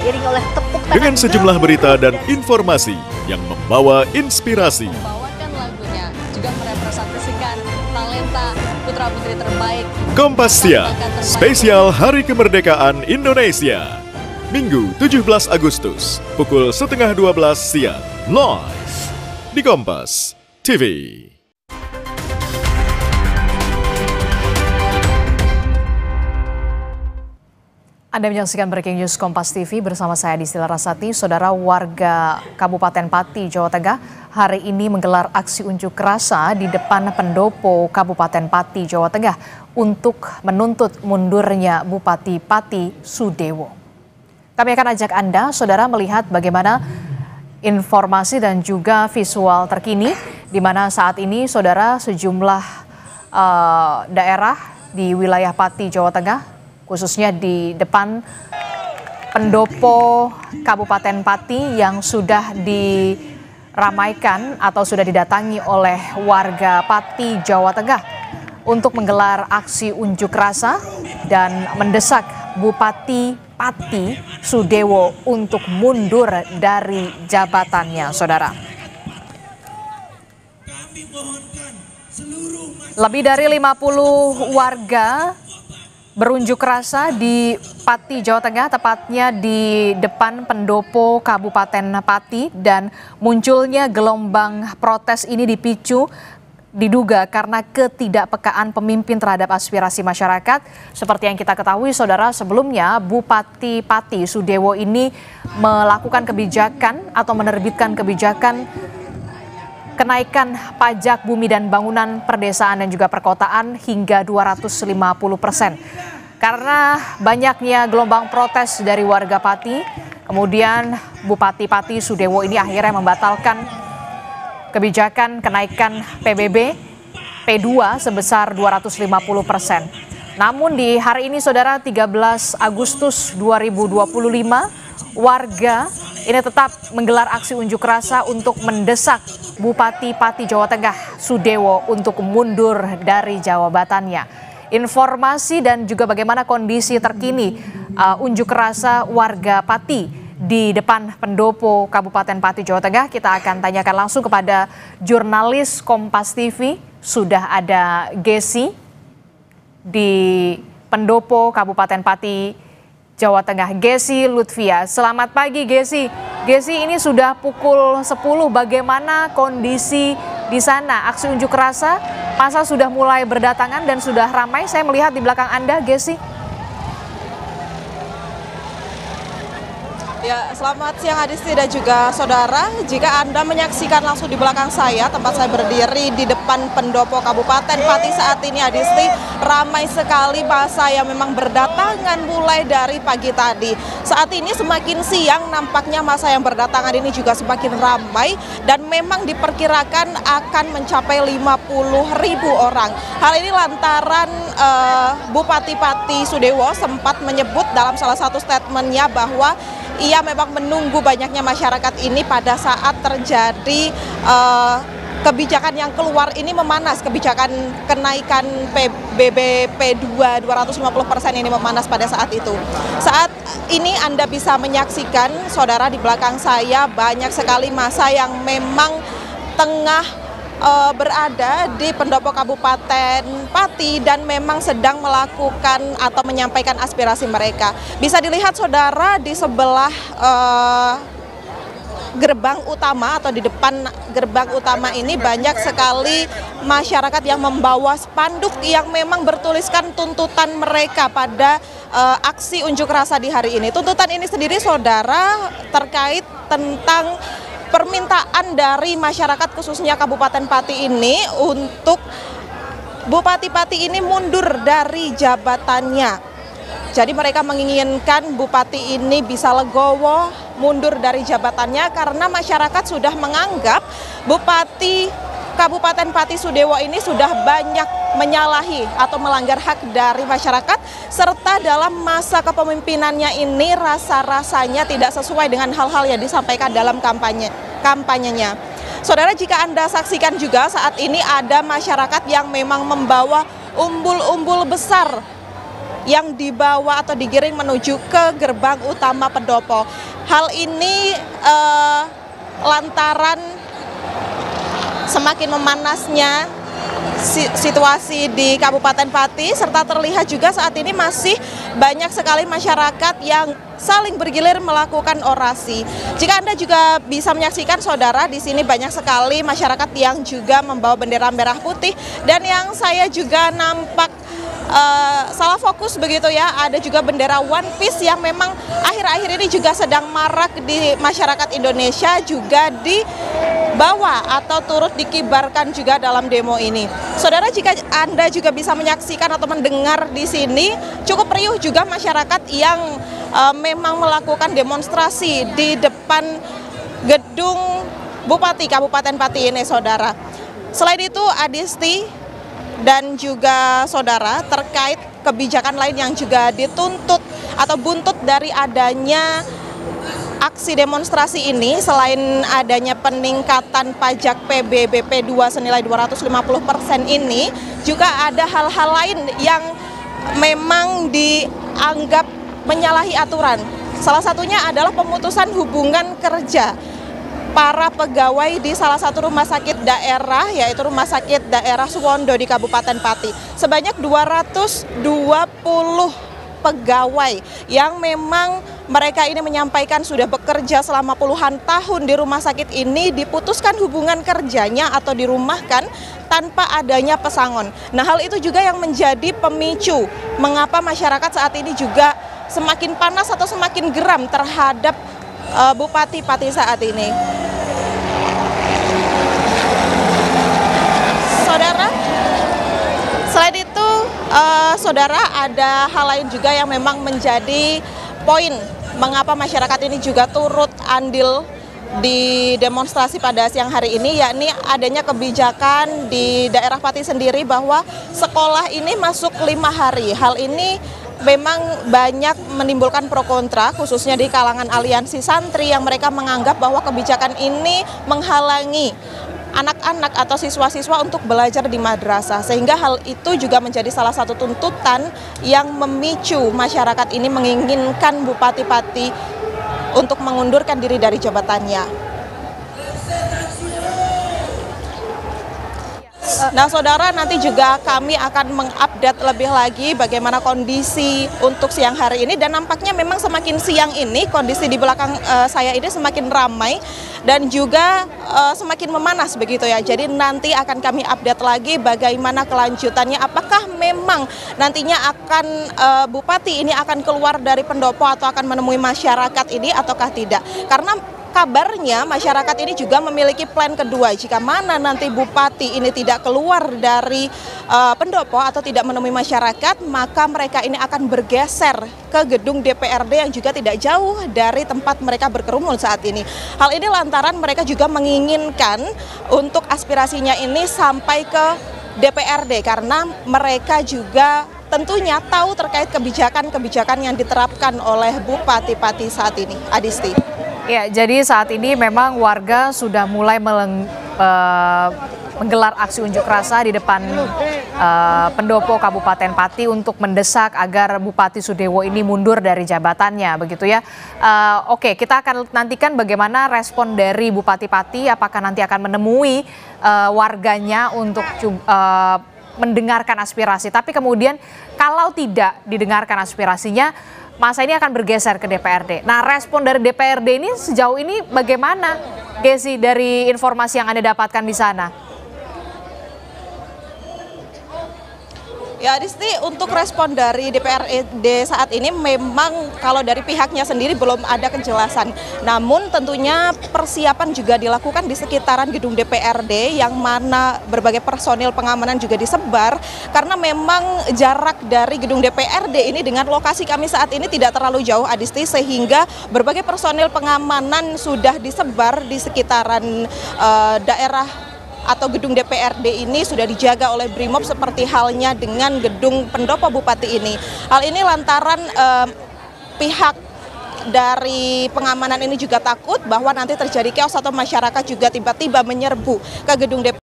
Diiringi oleh tepuk tangan dengan sejumlah berita dan informasi yang membawa inspirasi. Membawakan lagunya juga merepresentasikan talenta putra-putri terbaik. Kompas Siang, spesial Hari Kemerdekaan Indonesia. Minggu 17 Agustus, pukul 11:30 siang, live di Kompas TV. Anda menyaksikan Breaking News Kompas TV bersama saya Disti Larasati. Saudara, warga Kabupaten Pati, Jawa Tengah hari ini menggelar aksi unjuk rasa di depan pendopo Kabupaten Pati, Jawa Tengah untuk menuntut mundurnya Bupati Pati Sudewo. Kami akan ajak Anda, saudara, melihat bagaimana informasi dan juga visual terkini di mana saat ini, saudara, sejumlah daerah di wilayah Pati, Jawa Tengah, khususnya di depan pendopo Kabupaten Pati yang sudah diramaikan atau sudah didatangi oleh warga Pati, Jawa Tengah untuk menggelar aksi unjuk rasa dan mendesak Bupati Pati Sudewo untuk mundur dari jabatannya, saudara. Lebih dari 50 warga berunjuk rasa di Pati, Jawa Tengah, tepatnya di depan pendopo Kabupaten Pati, dan munculnya gelombang protes ini diduga karena ketidakpekaan pemimpin terhadap aspirasi masyarakat. Seperti yang kita ketahui, saudara, sebelumnya Bupati Pati Sudewo ini melakukan kebijakan atau menerbitkan kebijakan kenaikan pajak bumi dan bangunan perdesaan dan juga perkotaan hingga 250%. Karena banyaknya gelombang protes dari warga Pati, kemudian Bupati Pati Sudewo ini akhirnya membatalkan kebijakan kenaikan PBB P2 sebesar 250%. Namun di hari ini, saudara, 13 Agustus 2025, warga ini tetap menggelar aksi unjuk rasa untuk mendesak Bupati Pati, Jawa Tengah Sudewo untuk mundur dari jabatannya. Informasi dan juga bagaimana kondisi terkini unjuk rasa warga Pati di depan pendopo Kabupaten Pati, Jawa Tengah, kita akan tanyakan langsung kepada jurnalis Kompas TV. Sudah ada Gesi di pendopo Kabupaten Pati, Jawa Tengah. Gesi Lutfia, selamat pagi Gesi. Gesi, ini sudah pukul 10, bagaimana kondisi di sana? Aksi unjuk rasa, masa sudah mulai berdatangan dan sudah ramai, saya melihat di belakang Anda, Gesi. Ya, selamat siang Adisti dan juga saudara. Jika Anda menyaksikan langsung di belakang saya, tempat saya berdiri di depan pendopo Kabupaten Pati saat ini, Adisti, ramai sekali massa yang memang berdatangan mulai dari pagi tadi. Saat ini semakin siang, nampaknya massa yang berdatangan ini juga semakin ramai dan memang diperkirakan akan mencapai 50.000 orang. Hal ini lantaran Bupati Pati Sudewo sempat menyebut dalam salah satu statementnya bahwa ia memang menunggu banyaknya masyarakat ini pada saat terjadi kebijakan yang keluar ini memanas. Kebijakan kenaikan PBB P2 250% ini memanas pada saat itu. Saat ini Anda bisa menyaksikan, saudara, di belakang saya banyak sekali massa yang memang tengah berada di pendopo Kabupaten Pati dan memang sedang melakukan atau menyampaikan aspirasi mereka. Bisa dilihat, saudara, di sebelah gerbang utama atau di depan gerbang utama ini banyak sekali masyarakat yang membawa spanduk yang memang bertuliskan tuntutan mereka pada aksi unjuk rasa di hari ini. Tuntutan ini sendiri, saudara, terkait tentang permintaan dari masyarakat khususnya Kabupaten Pati ini untuk Bupati Pati ini mundur dari jabatannya. Jadi mereka menginginkan Bupati ini bisa legowo mundur dari jabatannya karena masyarakat sudah menganggap Bupati Kabupaten Pati Sudewo ini sudah banyak menyalahi atau melanggar hak dari masyarakat, serta dalam masa kepemimpinannya ini rasa-rasanya tidak sesuai dengan hal-hal yang disampaikan dalam kampanyenya. Saudara, jika Anda saksikan juga saat ini ada masyarakat yang memang membawa umbul-umbul besar yang dibawa atau digiring menuju ke gerbang utama pendopo. Hal ini lantaran semakin memanasnya situasi di Kabupaten Pati, serta terlihat juga saat ini masih banyak sekali masyarakat yang saling bergilir melakukan orasi. Jika Anda juga bisa menyaksikan, saudara, di sini banyak sekali masyarakat yang juga membawa bendera merah putih, dan yang saya juga nampak salah fokus begitu ya, ada juga bendera One Piece yang memang akhir-akhir ini juga sedang marak di masyarakat Indonesia, juga dibawa atau turut dikibarkan juga dalam demo ini. Saudara, jika Anda juga bisa menyaksikan atau mendengar di sini, cukup riuh juga masyarakat yang memang melakukan demonstrasi di depan gedung Bupati Kabupaten Pati ini, saudara. Selain itu, Adisti dan juga saudara, terkait kebijakan lain yang juga dituntut atau buntut dari adanya aksi demonstrasi ini, selain adanya peningkatan pajak PBB P2 senilai 250% ini, juga ada hal-hal lain yang memang dianggap menyalahi aturan. Salah satunya adalah pemutusan hubungan kerja para pegawai di salah satu rumah sakit daerah, yaitu Rumah Sakit Daerah Suwondo di Kabupaten Pati. Sebanyak 220 pegawai yang memang mereka ini menyampaikan sudah bekerja selama puluhan tahun di rumah sakit ini, diputuskan hubungan kerjanya atau dirumahkan tanpa adanya pesangon. Nah, hal itu juga yang menjadi pemicu mengapa masyarakat saat ini juga semakin panas atau semakin geram terhadap Bupati Pati saat ini. Saudara, selain itu, saudara, ada hal lain juga yang memang menjadi poin mengapa masyarakat ini juga turut andil di demonstrasi pada siang hari ini, yakni adanya kebijakan di daerah Pati sendiri bahwa sekolah ini masuk 5 hari. Hal ini memang banyak menimbulkan pro kontra, khususnya di kalangan aliansi santri yang mereka menganggap bahwa kebijakan ini menghalangi anak-anak atau siswa-siswa untuk belajar di madrasah, sehingga hal itu juga menjadi salah satu tuntutan yang memicu masyarakat ini menginginkan Bupati Pati untuk mengundurkan diri dari jabatannya. Nah, saudara, nanti juga kami akan mengupdate lebih lagi bagaimana kondisi untuk siang hari ini, dan nampaknya memang semakin siang ini kondisi di belakang saya ini semakin ramai dan juga semakin memanas begitu ya. Jadi nanti akan kami update lagi bagaimana kelanjutannya, apakah memang nantinya akan Bupati ini akan keluar dari pendopo atau akan menemui masyarakat ini ataukah tidak. Karena kabarnya masyarakat ini juga memiliki plan kedua, jika mana nanti Bupati ini tidak keluar dari pendopo atau tidak menemui masyarakat, maka mereka ini akan bergeser ke gedung DPRD yang juga tidak jauh dari tempat mereka berkerumun saat ini. Hal ini lantaran mereka juga menginginkan untuk aspirasinya ini sampai ke DPRD, karena mereka juga tentunya tahu terkait kebijakan-kebijakan yang diterapkan oleh Bupati Pati saat ini. Adisti. Ya, jadi saat ini memang warga sudah mulai menggelar aksi unjuk rasa di depan pendopo Kabupaten Pati untuk mendesak agar Bupati Sudewo ini mundur dari jabatannya, begitu ya. Oke, kita akan nantikan bagaimana respon dari Bupati Pati, apakah nanti akan menemui warganya untuk mendengarkan aspirasi. Tapi kemudian kalau tidak didengarkan aspirasinya, masa ini akan bergeser ke DPRD. Nah, respon dari DPRD ini sejauh ini bagaimana, Gesi, dari informasi yang Anda dapatkan di sana? Ya, Adisti, untuk respon dari DPRD saat ini memang kalau dari pihaknya sendiri belum ada kejelasan. Namun tentunya persiapan juga dilakukan di sekitaran gedung DPRD yang mana berbagai personil pengamanan juga disebar, karena memang jarak dari gedung DPRD ini dengan lokasi kami saat ini tidak terlalu jauh, Adisti, sehingga berbagai personil pengamanan sudah disebar di sekitaran daerah atau gedung DPRD ini sudah dijaga oleh Brimob seperti halnya dengan gedung pendopo Bupati ini. Hal ini lantaran pihak dari pengamanan ini juga takut bahwa nanti terjadi chaos atau masyarakat juga tiba-tiba menyerbu ke gedung DPRD.